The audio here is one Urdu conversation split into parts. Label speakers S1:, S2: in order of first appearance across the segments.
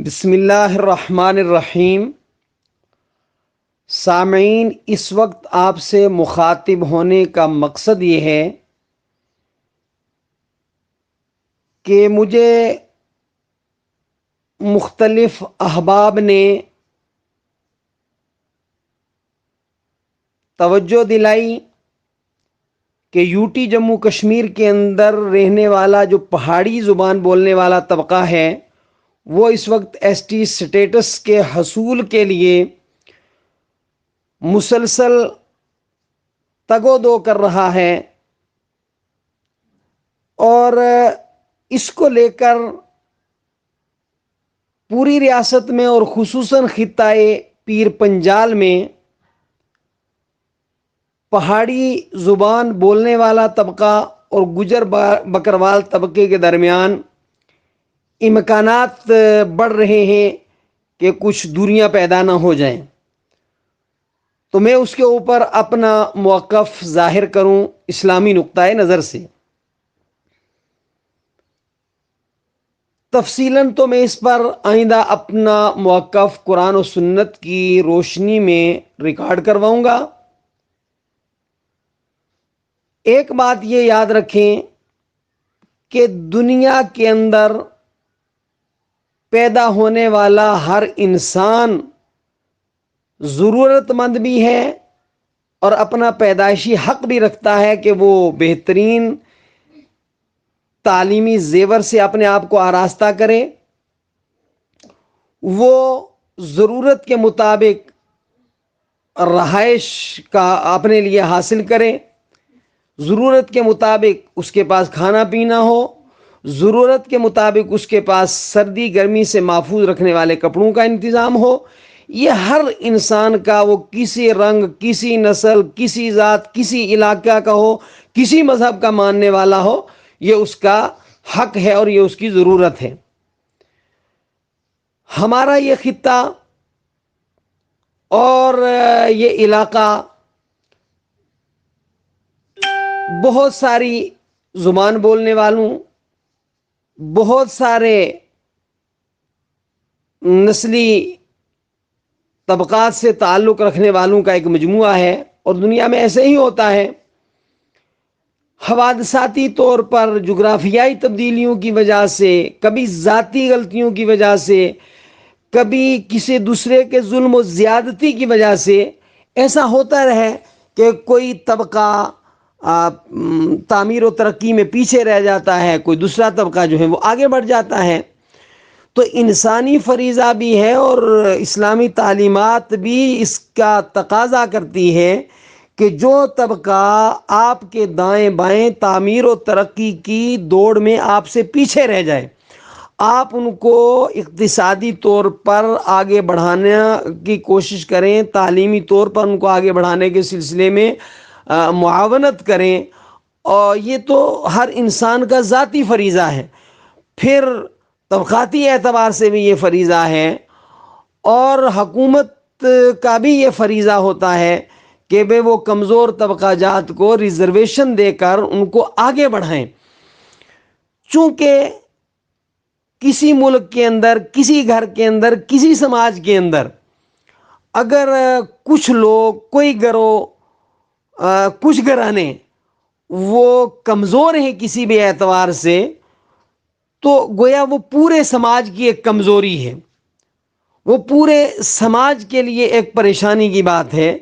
S1: بسم اللہ الرحمن الرحیم۔ سامعین، اس وقت آپ سے مخاطب ہونے کا مقصد یہ ہے کہ مجھے مختلف احباب نے توجہ دلائی کہ یوٹی جموں کشمیر کے اندر رہنے والا جو پہاڑی زبان بولنے والا طبقہ ہے وہ اس وقت ایس ٹی سٹیٹس کے حصول کے لیے مسلسل تگ و دو کر رہا ہے، اور اس کو لے کر پوری ریاست میں اور خصوصاً خطۂ پیر پنجال میں پہاڑی زبان بولنے والا طبقہ اور گجر بکروال طبقے کے درمیان امکانات بڑھ رہے ہیں کہ کچھ دوریاں پیدا نہ ہو جائیں، تو میں اس کے اوپر اپنا موقف ظاہر کروں اسلامی نقطۂ نظر سے۔ تفصیلاً تو میں اس پر آئندہ اپنا موقف قرآن و سنت کی روشنی میں ریکارڈ کرواؤں گا۔ ایک بات یہ یاد رکھیں کہ دنیا کے اندر پیدا ہونے والا ہر انسان ضرورت مند بھی ہے اور اپنا پیدائشی حق بھی رکھتا ہے کہ وہ بہترین تعلیمی زیور سے اپنے آپ کو آراستہ کرے، وہ ضرورت کے مطابق رہائش کا اپنے لیے حاصل کرے، ضرورت کے مطابق اس کے پاس کھانا پینا ہو، ضرورت کے مطابق اس کے پاس سردی گرمی سے محفوظ رکھنے والے کپڑوں کا انتظام ہو۔ یہ ہر انسان کا، وہ کسی رنگ، کسی نسل، کسی ذات، کسی علاقہ کا ہو، کسی مذہب کا ماننے والا ہو، یہ اس کا حق ہے اور یہ اس کی ضرورت ہے۔ ہمارا یہ خطہ اور یہ علاقہ بہت ساری زبان بولنے والوں، بہت سارے نسلی طبقات سے تعلق رکھنے والوں کا ایک مجموعہ ہے، اور دنیا میں ایسے ہی ہوتا ہے۔ حوادثاتی طور پر جغرافیائی تبدیلیوں کی وجہ سے، کبھی ذاتی غلطیوں کی وجہ سے، کبھی کسی دوسرے کے ظلم و زیادتی کی وجہ سے ایسا ہوتا رہے کہ کوئی طبقہ تعمیر و ترقی میں پیچھے رہ جاتا ہے، کوئی دوسرا طبقہ جو ہے وہ آگے بڑھ جاتا ہے۔ تو انسانی فریضہ بھی ہے اور اسلامی تعلیمات بھی اس کا تقاضا کرتی ہے کہ جو طبقہ آپ کے دائیں بائیں تعمیر و ترقی کی دوڑ میں آپ سے پیچھے رہ جائے، آپ ان کو اقتصادی طور پر آگے بڑھانے کی کوشش کریں، تعلیمی طور پر ان کو آگے بڑھانے کے سلسلے میں معاونت کریں، اور یہ تو ہر انسان کا ذاتی فریضہ ہے، پھر طبقاتی اعتبار سے بھی یہ فریضہ ہے، اور حکومت کا بھی یہ فریضہ ہوتا ہے کہ وہ کمزور طبقہ جات کو ریزرویشن دے کر ان کو آگے بڑھائیں۔ چونکہ کسی ملک کے اندر، کسی گھر کے اندر، کسی سماج کے اندر اگر کچھ لوگ، کوئی گروہ، کچھ گھرانے وہ کمزور ہیں کسی بھی اعتبار سے، تو گویا وہ پورے سماج کی ایک کمزوری ہے، وہ پورے سماج کے لیے ایک پریشانی کی بات ہے۔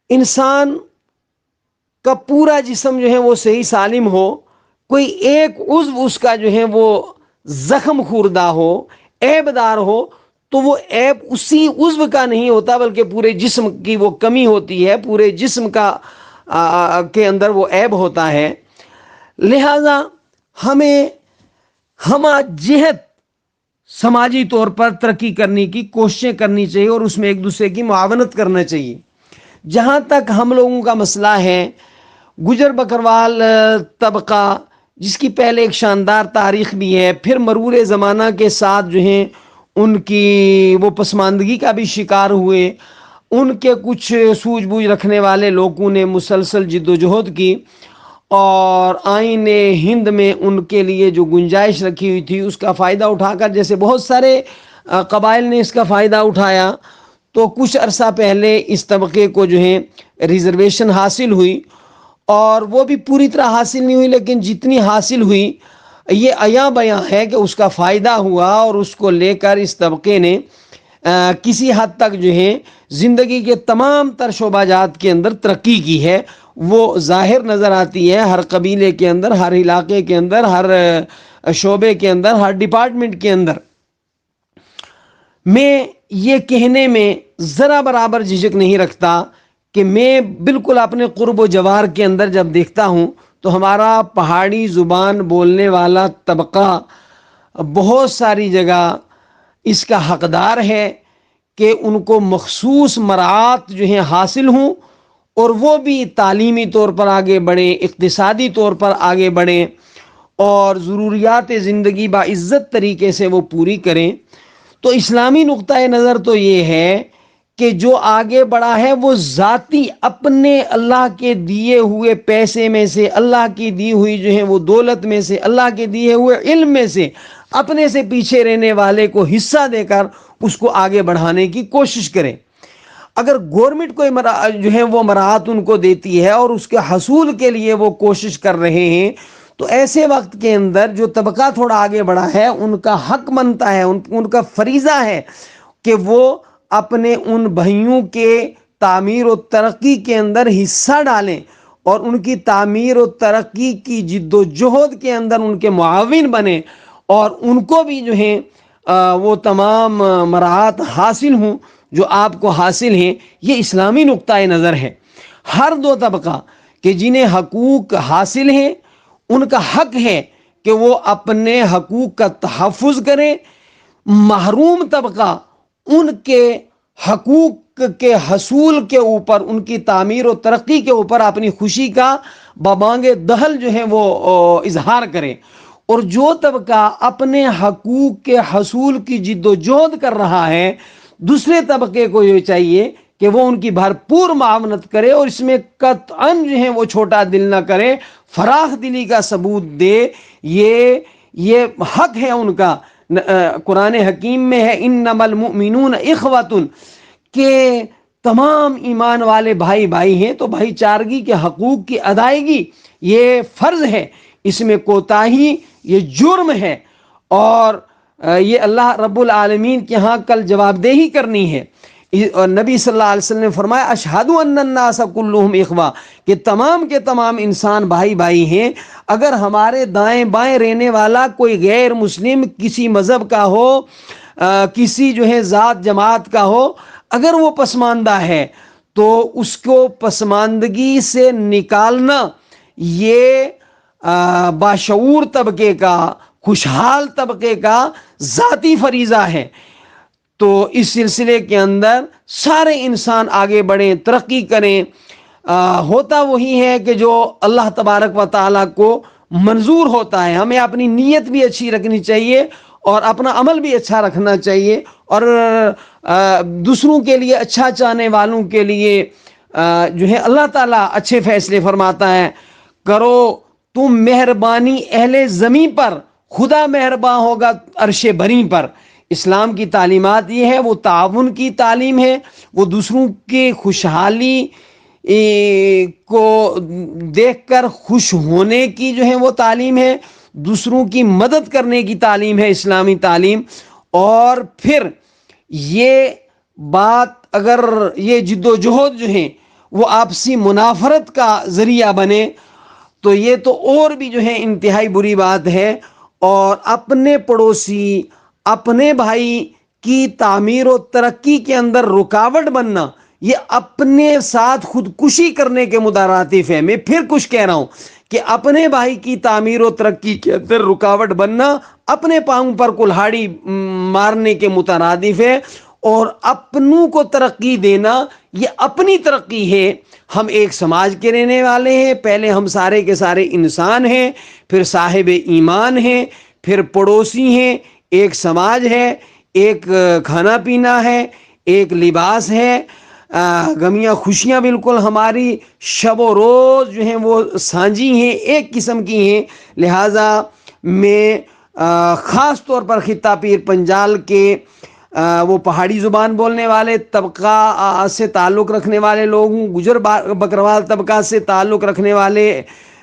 S1: انسان کا پورا جسم جو ہے وہ صحیح سالم ہو، کوئی ایک عضو اس کا جو ہے وہ زخم خوردہ ہو، عیب دار ہو، تو وہ عیب اسی عضو کا نہیں ہوتا بلکہ پورے جسم کی وہ کمی ہوتی ہے، پورے جسم کا کے اندر وہ عیب ہوتا ہے۔ لہذا ہمیں ہمہ جہت سماجی طور پر ترقی کرنے کی کوششیں کرنی چاہیے اور اس میں ایک دوسرے کی معاونت کرنا چاہیے۔ جہاں تک ہم لوگوں کا مسئلہ ہے، گجر بکروال طبقہ جس کی پہلے ایک شاندار تاریخ بھی ہے، پھر مرور زمانہ کے ساتھ جو ہیں ان کی وہ پسماندگی کا بھی شکار ہوئے، ان کے کچھ سوجھ بوجھ رکھنے والے لوگوں نے مسلسل جد و جہد کی اور آئین ہند میں ان کے لیے جو گنجائش رکھی ہوئی تھی اس کا فائدہ اٹھا کر، جیسے بہت سارے قبائل نے اس کا فائدہ اٹھایا، تو کچھ عرصہ پہلے اس طبقے کو جو ہے ریزرویشن حاصل ہوئی، اور وہ بھی پوری طرح حاصل نہیں ہوئی، لیکن جتنی حاصل ہوئی یہ عیاں بیاں ہے کہ اس کا فائدہ ہوا، اور اس کو لے کر اس طبقے نے کسی حد تک جو ہے زندگی کے تمام تر شعبہ جات کے اندر ترقی کی ہے۔ وہ ظاہر نظر آتی ہے ہر قبیلے کے اندر، ہر علاقے کے اندر، ہر شعبے کے اندر، ہر ڈپارٹمنٹ کے اندر۔ میں یہ کہنے میں ذرا برابر جھجک نہیں رکھتا کہ میں بالکل اپنے قرب و جوار کے اندر جب دیکھتا ہوں تو ہمارا پہاڑی زبان بولنے والا طبقہ بہت ساری جگہ اس کا حقدار ہے کہ ان کو مخصوص مراعات جو ہیں حاصل ہوں، اور وہ بھی تعلیمی طور پر آگے بڑھیں، اقتصادی طور پر آگے بڑھیں، اور ضروریات زندگی باعزت طریقے سے وہ پوری کریں۔ تو اسلامی نقطۂ نظر تو یہ ہے کہ جو آگے بڑھا ہے وہ ذاتی اپنے اللہ کے دیے ہوئے پیسے میں سے، اللہ کی دی ہوئی جو ہے وہ دولت میں سے، اللہ کے دیے ہوئے علم میں سے اپنے سے پیچھے رہنے والے کو حصہ دے کر اس کو آگے بڑھانے کی کوشش کریں۔ اگر گورنمنٹ کو جو ہے وہ مراعات ان کو دیتی ہے اور اس کے حصول کے لیے وہ کوشش کر رہے ہیں، تو ایسے وقت کے اندر جو طبقہ تھوڑا آگے بڑھا ہے ان کا حق بنتا ہے، ان کا فریضہ ہے کہ وہ اپنے ان بھائیوں کے تعمیر و ترقی کے اندر حصہ ڈالیں، اور ان کی تعمیر و ترقی کی جد و جہد کے اندر ان کے معاون بنیں، اور ان کو بھی جو ہے وہ تمام مراعات حاصل ہوں جو آپ کو حاصل ہیں۔ یہ اسلامی نقطۂ نظر ہے۔ ہر دو طبقہ کہ جنہیں حقوق حاصل ہیں ان کا حق ہے کہ وہ اپنے حقوق کا تحفظ کریں۔ محروم طبقہ ان کے حقوق کے حصول کے اوپر، ان کی تعمیر و ترقی کے اوپر اپنی خوشی کا ببانگ دہل جو ہے وہ اظہار کرے، اور جو طبقہ اپنے حقوق کے حصول کی جد و جہد کر رہا ہے دوسرے طبقے کو یہ چاہیے کہ وہ ان کی بھرپور معاونت کرے، اور اس میں قطعاً جو ہے وہ چھوٹا دل نہ کرے، فراخ دلی کا ثبوت دے۔ یہ حق ہے ان کا۔ قرآن حکیم میں ہے انما المؤمنون اخوۃ، کہ تمام ایمان والے بھائی بھائی ہیں، تو بھائی چارگی کے حقوق کی ادائیگی یہ فرض ہے، اس میں کوتاہی یہ جرم ہے، اور یہ اللہ رب العالمین کے ہاں کل جواب دہی کرنی ہے۔ اور نبی صلی اللہ علیہ وسلم نے فرمایا اشہد ان الناس کلہم اخوہ، کہ تمام کے تمام انسان بھائی بھائی ہیں۔ اگر ہمارے دائیں بائیں رہنے والا کوئی غیر مسلم کسی مذہب کا ہو، کسی جو ہے ذات جماعت کا ہو، اگر وہ پسماندہ ہے تو اس کو پسماندگی سے نکالنا یہ باشعور طبقے کا، خوشحال طبقے کا ذاتی فریضہ ہے۔ تو اس سلسلے کے اندر سارے انسان آگے بڑھیں، ترقی کریں۔ ہوتا وہی ہے کہ جو اللہ تبارک و تعالیٰ کو منظور ہوتا ہے۔ ہمیں اپنی نیت بھی اچھی رکھنی چاہیے اور اپنا عمل بھی اچھا رکھنا چاہیے، اور دوسروں کے لیے اچھا چاہنے والوں کے لیے جو ہے اللہ تعالیٰ اچھے فیصلے فرماتا ہے۔ کرو تم مہربانی اہل زمین پر، خدا مہربان ہوگا عرش بری پر۔ اسلام کی تعلیمات یہ ہے، وہ تعاون کی تعلیم ہے، وہ دوسروں کی خوشحالی کو دیکھ کر خوش ہونے کی جو ہے وہ تعلیم ہے، دوسروں کی مدد کرنے کی تعلیم ہے اسلامی تعلیم۔ اور پھر یہ بات اگر یہ جد و جہد جو ہے وہ آپسی منافرت کا ذریعہ بنے تو یہ تو اور بھی جو ہے انتہائی بری بات ہے۔ اور اپنے پڑوسی، اپنے بھائی کی تعمیر و ترقی کے اندر رکاوٹ بننا یہ اپنے ساتھ خودکشی کرنے کے مترادف ہے۔ میں پھر کچھ کہہ رہا ہوں کہ اپنے بھائی کی تعمیر و ترقی کے اندر رکاوٹ بننا اپنے پاؤں پر کلہاڑی مارنے کے مترادف ہے، اور اپنوں کو ترقی دینا یہ اپنی ترقی ہے۔ ہم ایک سماج کے رہنے والے ہیں، پہلے ہم سارے کے سارے انسان ہیں، پھر صاحب ایمان ہیں، پھر پڑوسی ہیں، ایک سماج ہے، ایک کھانا پینا ہے، ایک لباس ہے، غمیاں خوشیاں بالکل ہماری شب و روز جو ہیں وہ سانجی ہیں، ایک قسم کی ہیں۔ لہٰذا میں خاص طور پر خطہ پیر پنجال کے وہ پہاڑی زبان بولنے والے طبقہ سے تعلق رکھنے والے لوگ ہوں، گجر بکروال طبقہ سے تعلق رکھنے والے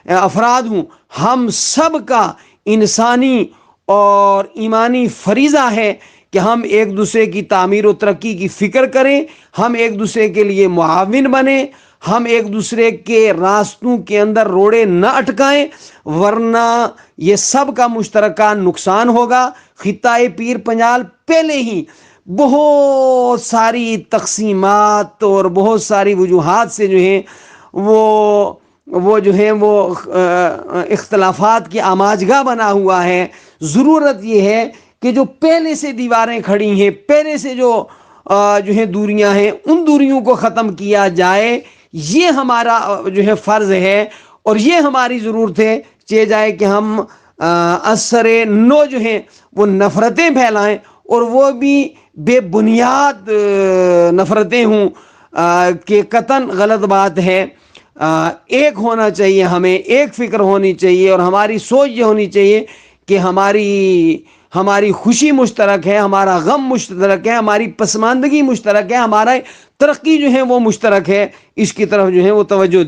S1: افراد ہوں، ہم سب کا انسانی اور ایمانی فریضہ ہے کہ ہم ایک دوسرے کی تعمیر و ترقی کی فکر کریں، ہم ایک دوسرے کے لیے معاون بنیں، ہم ایک دوسرے کے راستوں کے اندر روڑے نہ اٹکائیں، ورنہ یہ سب کا مشترکہ نقصان ہوگا۔ خطہ پیر پنجال پہلے ہی بہت ساری تقسیمات اور بہت ساری وجوہات سے جو ہیں وہ جو ہے وہ اختلافات کی آماجگاہ بنا ہوا ہے۔ ضرورت یہ ہے کہ جو پہلے سے دیواریں کھڑی ہیں، پہلے سے جو ہیں دوریاں ہیں، ان دوریوں کو ختم کیا جائے، یہ ہمارا جو ہے فرض ہے اور یہ ہماری ضرورت ہے۔ چاہے جائے کہ ہم اثر نو جو ہیں وہ نفرتیں پھیلائیں اور وہ بھی بے بنیاد نفرتیں ہوں کہ قطعاً غلط بات ہے۔ ایک ہونا چاہیے، ہمیں ایک فکر ہونی چاہیے اور ہماری سوچ یہ ہونی چاہیے کہ ہماری خوشی مشترک ہے، ہمارا غم مشترک ہے، ہماری پسماندگی مشترک ہے، ہمارا ترقی جو ہے وہ مشترک ہے۔ اس کی طرف جو ہے وہ توجہ